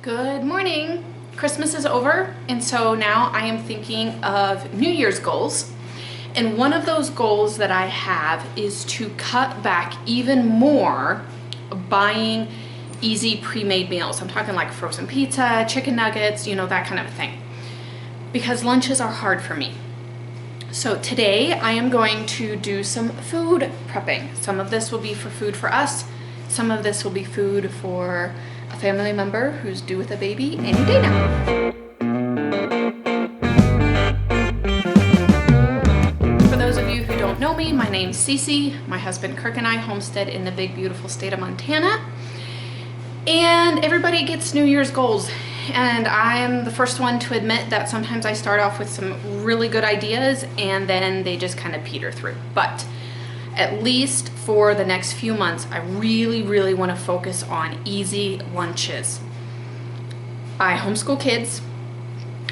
Good morning. Christmas is over, and so now I am thinking of New Year's goals. And one of those goals that I have is to cut back even more buying easy pre-made meals. I'm talking like frozen pizza, chicken nuggets, that kind of thing. Because lunches are hard for me. So today I am going to do some food prepping. Some of this will be for food for us. Some of this will be food for a family member who's due with a baby any day now. For those of you who don't know me, my name's Cece. My husband Kirk and I homestead in the big beautiful state of Montana. And everybody gets New Year's goals. And I'm the first one to admit that sometimes I start off with some really good ideas and then they just kind of peter through. But at least for the next few months, I really want to focus on easy lunches. I homeschool kids,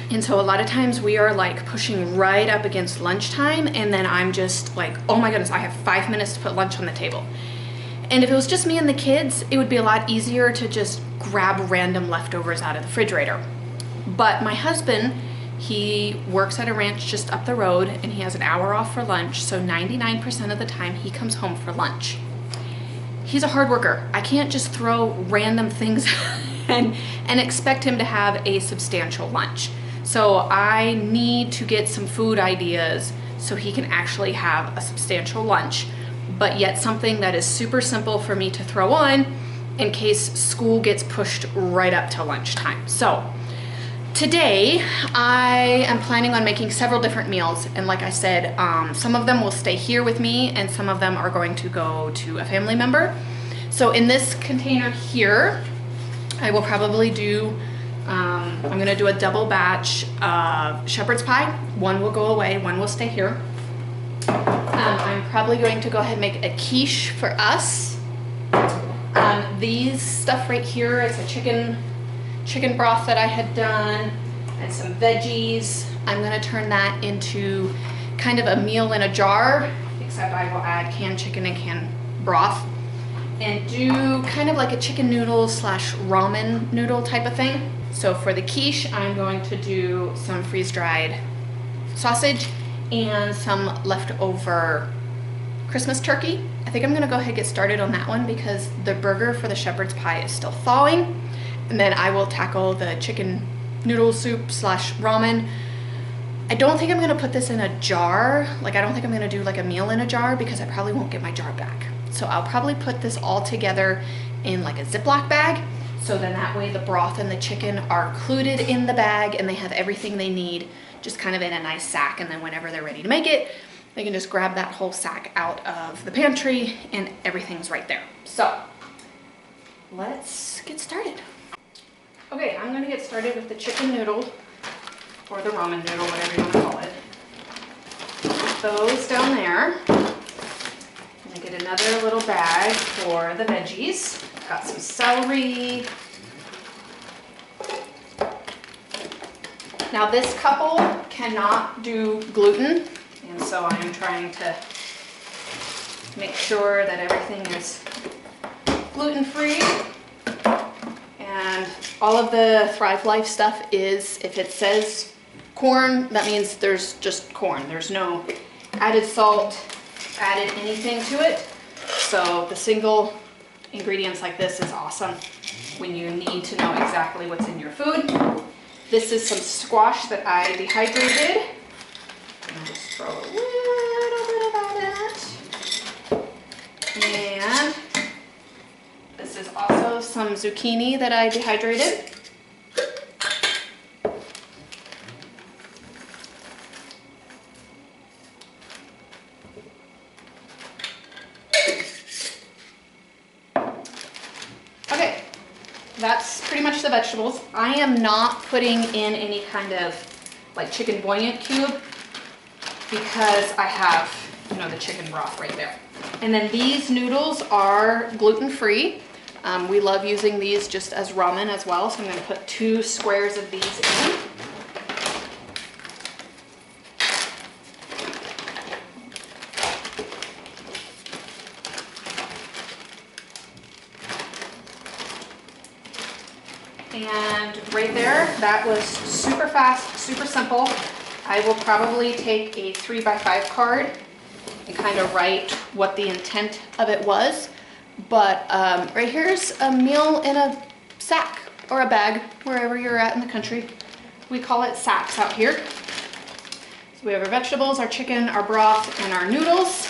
and so a lot of times we are like pushing right up against lunchtime, and then I'm just like, oh my goodness, I have 5 minutes to put lunch on the table. And if it was just me and the kids, it would be a lot easier to just grab random leftovers out of the refrigerator. But my husband, he works at a ranch just up the road and he has an hour off for lunch, so 99% of the time he comes home for lunch. He's a hard worker. I can't just throw random things and expect him to have a substantial lunch. So I need to get some food ideas so he can actually have a substantial lunch, but yet something that is super simple for me to throw on in case school gets pushed right up to lunchtime. So today, I am planning on making several different meals, and like I said, some of them will stay here with me and some of them are going to go to a family member. So in this container here, I will probably do, I'm gonna do a double batch of shepherd's pie. One will go away, one will stay here. I'm probably going to go ahead and make a quiche for us. These stuff right here is a chicken broth that I had done and some veggies. I'm gonna turn that into kind of a meal in a jar, except I will add canned chicken and canned broth and do kind of like a chicken noodle slash ramen noodle type of thing. So for the quiche, I'm going to do some freeze-dried sausage and some leftover Christmas turkey. I think I'm gonna go ahead and get started on that one because the burger for the shepherd's pie is still thawing. And then I will tackle the chicken noodle soup slash ramen. I don't think I'm gonna put this in a jar. Like I don't think I'm gonna do like a meal in a jar because I probably won't get my jar back. So I'll probably put this all together in like a Ziploc bag. So then that way the broth and the chicken are included in the bag and they have everything they need just kind of in a nice sack. And then whenever they're ready to make it, they can just grab that whole sack out of the pantry and everything's right there. So let's get started. Okay, I'm gonna get started with the chicken noodle, or the ramen noodle, whatever you wanna call it. Put those down there. I'm gonna get another little bag for the veggies. Got some celery. Now this couple cannot do gluten, and so I'm trying to make sure that everything is gluten-free. And all of the Thrive Life stuff is, if it says corn, that means there's just corn. There's no added salt, added anything to it. So the single ingredients like this is awesome when you need to know exactly what's in your food. This is some squash that I dehydrated. I'll just throw a little bit of that in it. And this is also some zucchini that I dehydrated. Okay, that's pretty much the vegetables. I am not putting in any kind of like chicken bouillon cube because I have, the chicken broth right there. And then these noodles are gluten-free. We love using these just as ramen as well, so I'm going to put 2 squares of these in. And And right there, that was super fast, super simple. I will probably take a 3x5 card and kind of write what the intent of it was. But right here's a meal in a sack or a bag, wherever you're at in the country. We call it sacks out here. So we have our vegetables, our chicken, our broth, and our noodles.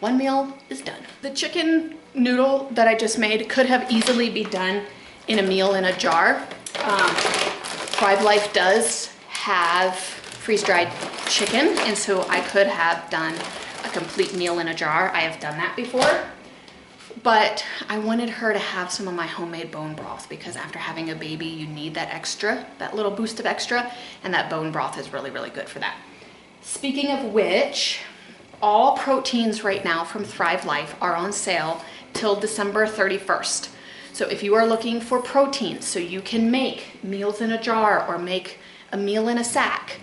One meal is done. The chicken noodle that I just made could have easily be done in a meal in a jar. Thrive Life does have freeze-dried chicken, and so I could have done a complete meal in a jar. I have done that before, but I wanted her to have some of my homemade bone broth because after having a baby, you need that extra, that little boost of extra, and that bone broth is really, really good for that. Speaking of which, all proteins right now from Thrive Life are on sale till December 31st. So if you are looking for proteins so you can make meals in a jar or make a meal in a sack,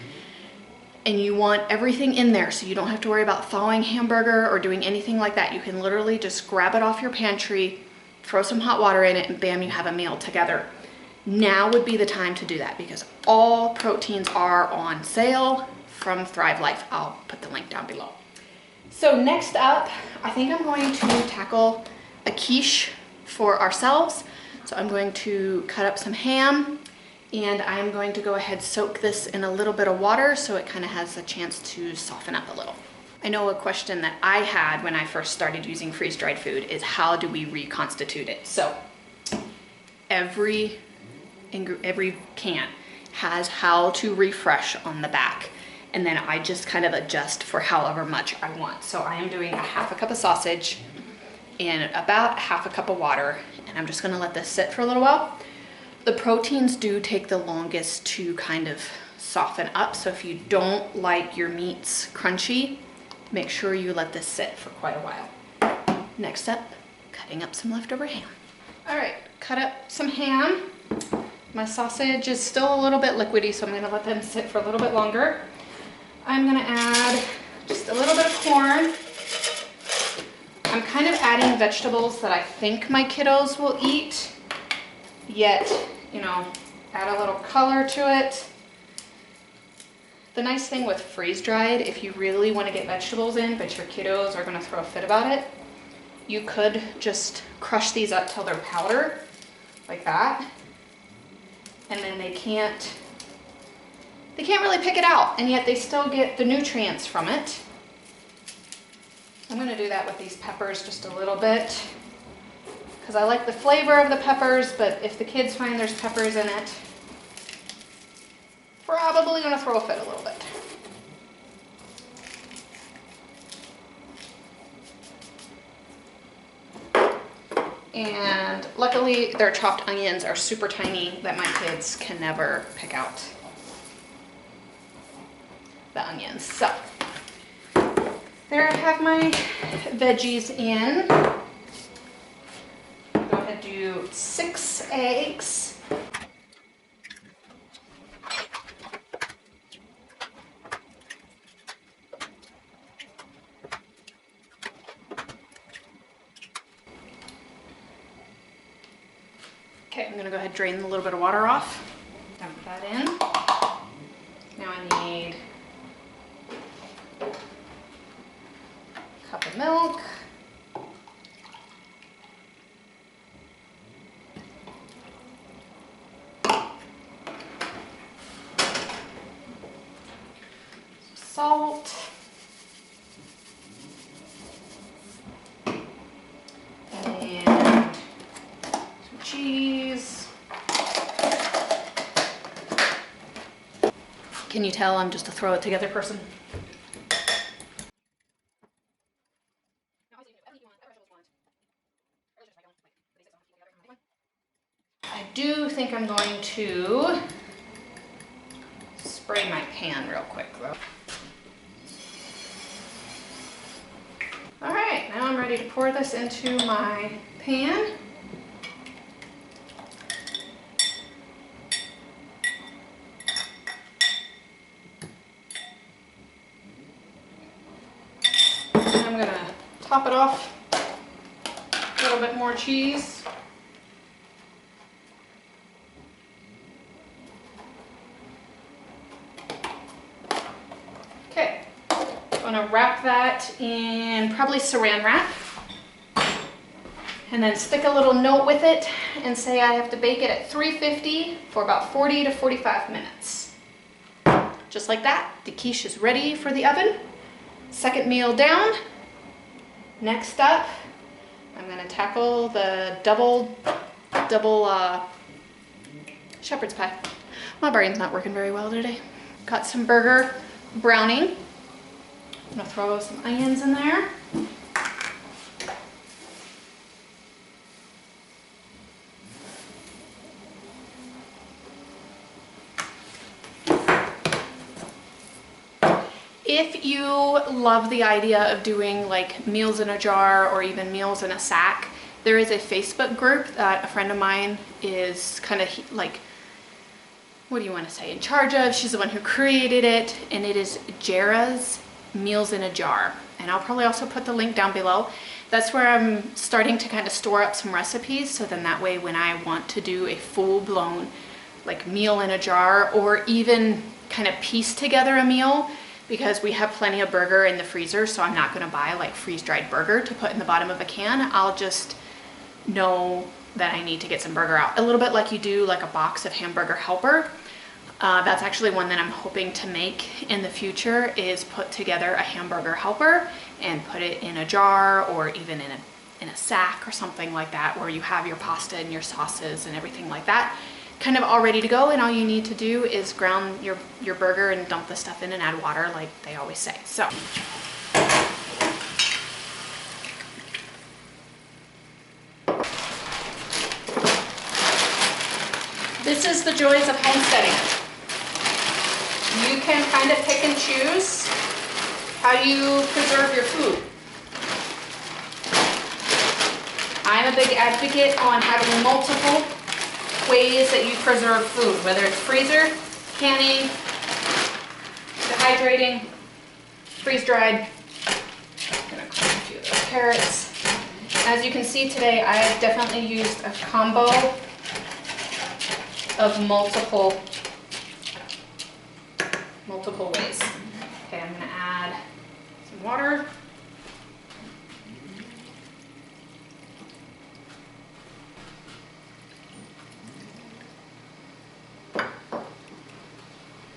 and you want everything in there so you don't have to worry about thawing hamburger or doing anything like that, you can literally just grab it off your pantry, throw some hot water in it, and bam, you have a meal together. Now would be the time to do that because all proteins are on sale from Thrive Life. I'll put the link down below. So next up, I think I'm going to tackle a quiche for ourselves. So I'm going to cut up some ham, and I'm going to go ahead soak this in a little bit of water so it kind of has a chance to soften up a little. I know a question that I had when I first started using freeze-dried food is how do we reconstitute it? So every can has how to refresh on the back, and then I just kind of adjust for however much I want. So I am doing a half a cup of sausage and about half a cup of water, and I'm just gonna let this sit for a little while. The proteins do take the longest to kind of soften up, so if you don't like your meats crunchy, make sure you let this sit for quite a while. Next up, cutting up some leftover ham. All right, cut up some ham. My sausage is still a little bit liquidy, so I'm gonna let them sit for a little bit longer. I'm gonna add just a little bit of corn. I'm kind of adding vegetables that I think my kiddos will eat, yet, you know, add a little color to it. The nice thing with freeze-dried, if you really want to get vegetables in, but your kiddos are going to throw a fit about it, you could just crush these up till they're powder, like that, and then they can't really pick it out, and yet they still get the nutrients from it. I'm going to do that with these peppers just a little bit, because I like the flavor of the peppers, but if the kids find there's peppers in it, probably going to throw a fit a little bit. And luckily their chopped onions are super tiny that my kids can never pick out the onions. So there I have my veggies in. Go ahead and do 6 eggs. Okay, I'm gonna go ahead and drain a little bit of water off. Dump that in. Now I need a cup of milk. Salt. And some cheese. Can you tell I'm just a throw it together person? I do think I'm going to spray my pan real quick though. All right, now I'm ready to pour this into my pan. And I'm gonna top it off a little bit more cheese. I'm gonna wrap that in probably saran wrap and then stick a little note with it and say I have to bake it at 350 for about 40 to 45 minutes. Just like that, the quiche is ready for the oven. Second meal down. Next up, I'm gonna tackle the double shepherd's pie. My brain's not working very well today. Got some burger browning. I'm gonna throw some onions in there. If you love the idea of doing like meals in a jar or even meals in a sack, there is a Facebook group that a friend of mine is kind of like, what do you want to say, in charge of. She's the one who created it, and it is Jera's Meals in a Jar. And I'll probably also put the link down below. That's where I'm starting to kind of store up some recipes, so then that way when I want to do a full-blown like meal in a jar, or even kind of piece together a meal, because we have plenty of burger in the freezer, so I'm not gonna buy like freeze-dried burger to put in the bottom of a can. I'll just know that I need to get some burger out. A little bit like you do like a box of hamburger helper. That's actually one that I'm hoping to make in the future, is put together a hamburger helper and put it in a jar or even in a sack or something like that, where you have your pasta and your sauces and everything like that kind of all ready to go, and all you need to do is ground your burger and dump the stuff in and add water like they always say. So this is the joys of homesteading. You can kind of pick and choose how you preserve your food. I'm a big advocate on having multiple ways that you preserve food, whether it's freezer, canning, dehydrating, freeze-dried. I'm gonna cut a few of those carrots. As you can see today, I've definitely used a combo of multiple ways. Okay, I'm gonna add some water.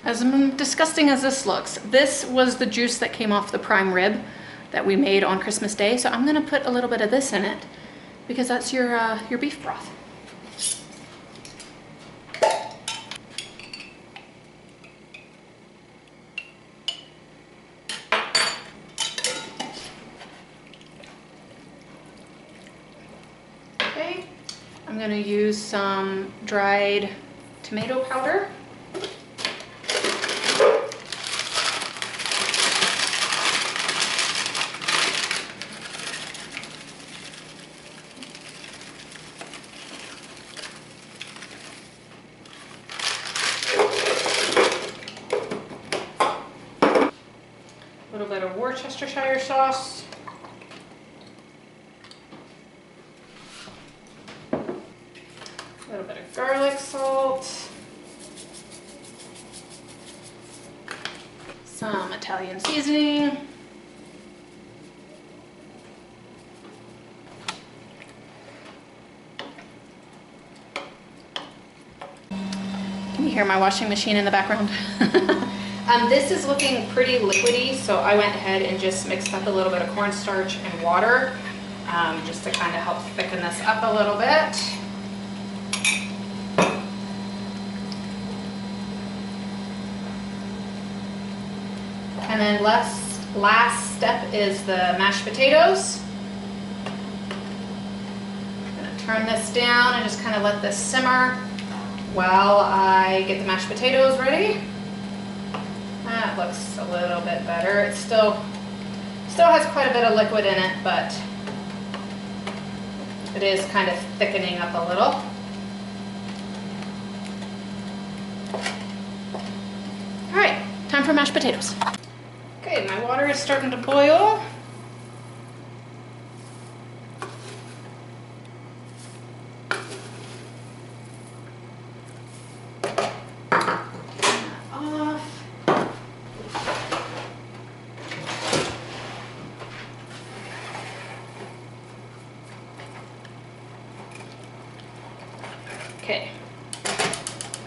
As disgusting as this looks, this was the juice that came off the prime rib that we made on Christmas Day. So I'm gonna put a little bit of this in it because that's your beef broth. Okay, I'm gonna use some dried tomato powder. A little bit of Worcestershire sauce. A little bit of garlic salt. Some Italian seasoning. Can you hear my washing machine in the background? This is looking pretty liquidy, so I went ahead and just mixed up a little bit of cornstarch and water, just to kind of help thicken this up a little bit. And then last step is the mashed potatoes. I'm gonna turn this down and just kind of let this simmer while I get the mashed potatoes ready. That looks a little bit better. It still has quite a bit of liquid in it, but it is kind of thickening up a little. All right, time for mashed potatoes. Okay, my water is starting to boil.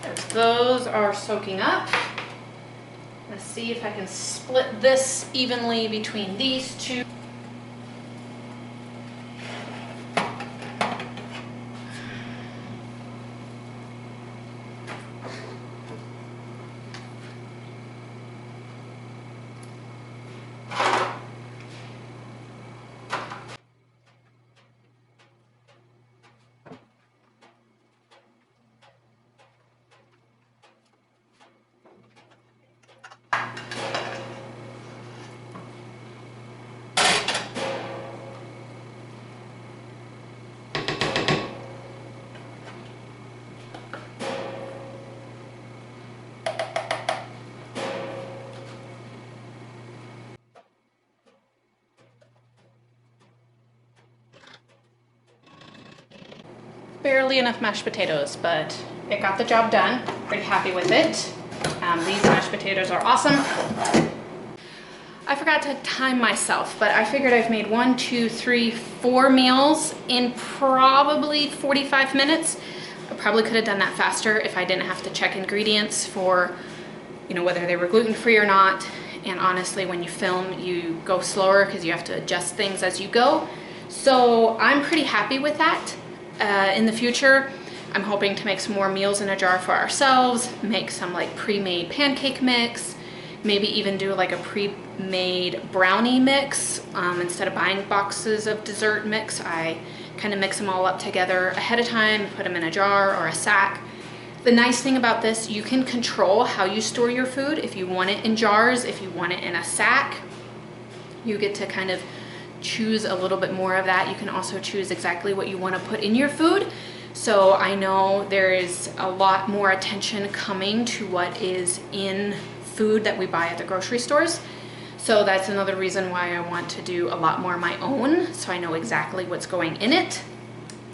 As those are soaking up, let's see if I can split this evenly between these two. Barely enough mashed potatoes, but it got the job done. Pretty happy with it. These mashed potatoes are awesome. I forgot to time myself, but I figured I've made 1, 2, 3, 4 meals in probably 45 minutes. I probably could have done that faster if I didn't have to check ingredients for, you know, whether they were gluten-free or not. And honestly, when you film, you go slower because you have to adjust things as you go. So I'm pretty happy with that. In the future, I'm hoping to make some more meals in a jar for ourselves, make some like pre-made pancake mix, maybe even do like a pre-made brownie mix. Instead of buying boxes of dessert mix, I kind of mix them all up together ahead of time, put them in a jar or a sack. The nice thing about this, you can control how you store your food. If you want it in jars, if you want it in a sack, you get to kind of choose a little bit more of that. You can also choose exactly what you want to put in your food. So I know there is a lot more attention coming to what is in food that we buy at the grocery stores. So that's another reason why I want to do a lot more of my own, so I know exactly what's going in it.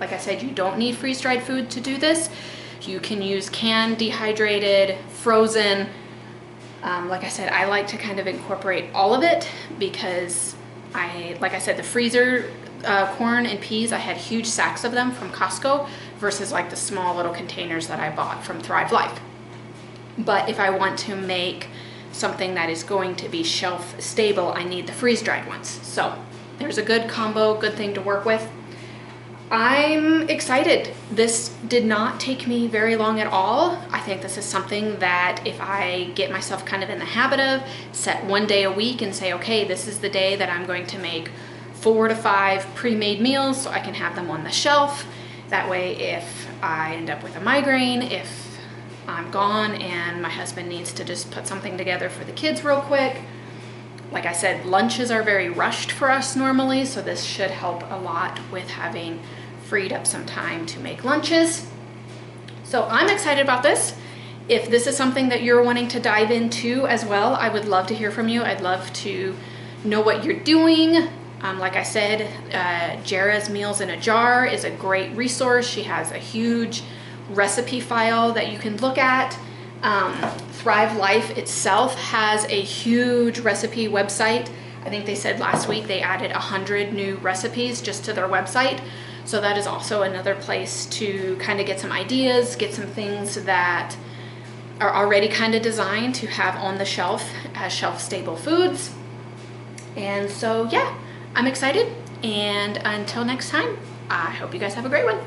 Like I said, you don't need freeze-dried food to do this. You can use canned, dehydrated, frozen. Like I said, I like to kind of incorporate all of it because like I said, the freezer corn and peas, I had huge sacks of them from Costco versus like the small little containers that I bought from Thrive Life. But if I want to make something that is going to be shelf stable, I need the freeze-dried ones. So there's a good combo, good thing to work with. I'm excited. This did not take me very long at all. I think this is something that if I get myself kind of in the habit of, set one day a week and say, okay, this is the day that I'm going to make 4 to 5 pre-made meals so I can have them on the shelf. That way, if I end up with a migraine, if I'm gone and my husband needs to just put something together for the kids real quick. Like I said, lunches are very rushed for us normally, so this should help a lot with having freed up some time to make lunches. So I'm excited about this. If this is something that you're wanting to dive into as well, I would love to hear from you. I'd love to know what you're doing. Like I said, Jera's Meals in a Jar is a great resource. She has a huge recipe file that you can look at. Thrive Life itself has a huge recipe website. I think they said last week they added 100 new recipes just to their website. So that is also another place to kind of get some ideas, get some things that are already kind of designed to have on the shelf as shelf-stable foods. And so yeah, I'm excited. And until next time, I hope you guys have a great one.